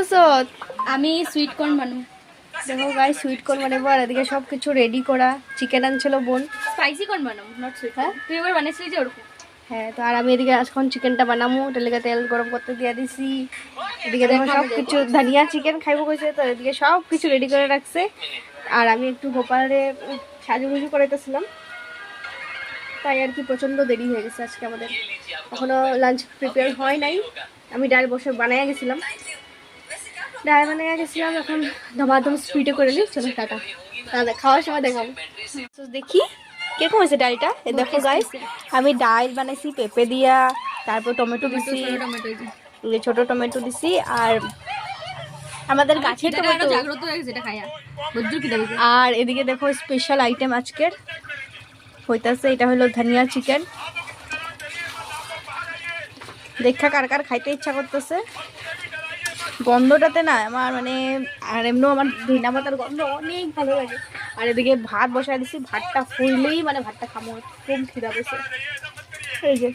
করতেছো? আমি sweet corn বানাবো। দেখো গাইস, সুইট কর্ন বানাবো। আর এদিকে সব কিছু রেডি করা। চিকেন আনছিল বোন। স্পাইসি কর্ন বানাবো, নট সুইট। হ্যাঁ, তুই এবার বানিয়েছিলি যে ওরকম। হ্যাঁ, তো আর আমি এদিকে এখন চিকেনটা বানাবো। তেলকে তেল গরম করতে দিয়ে দিছি। এদিকে দেখো সব কিছু ধনিয়া চিকেন খাইবো কইছে, তো এদিকে সব কিছু রেডি করে রাখছে। আর আমি একটু গোপালে সাজুগুজু করাইতেছিলাম, তাই আর কি প্রচন্ড দেরি হয়ে গেছে আজকে আমাদের। এখনো লাঞ্চ প্রিপেয়ার হয় নাই। আমি ডাল বসে বানাইয়া গেছিলাম, এখন ধমাধম স্পিডে করে নিই। চলো টাটা, তাহলে খাওয়ার সময় দেখাবো। তো দেখি কিরকম হয়েছে ডালটা। দেখো গাইস, আমি ডাল বানাইছি পেঁপে দিয়া, তারপর টমেটো দিছি, ছোট টমেটো দিছি। আর আমাদের গাছের টমেটো। জাগ্রত হয়ে গেছে, এটা খাইয়া বজ্র কি দেবে। আর এদিকে দেখো স্পেশাল আইটেম আজকের হইতাছে, এটা হলো ধনিয়া চিকেন। দেখা কার কার খাইতে ইচ্ছা করতেছে। গন্ধটাতে না আমার মানে, আর এমনিও আমার ধনিয়া পাতার গন্ধ অনেক ভালো লাগে। আর এদিকে ভাত বসাই দিছি, ভাতটা ফুললেই মানে ভাতটা খামো, খুব খিদা পেয়েছে। এই যে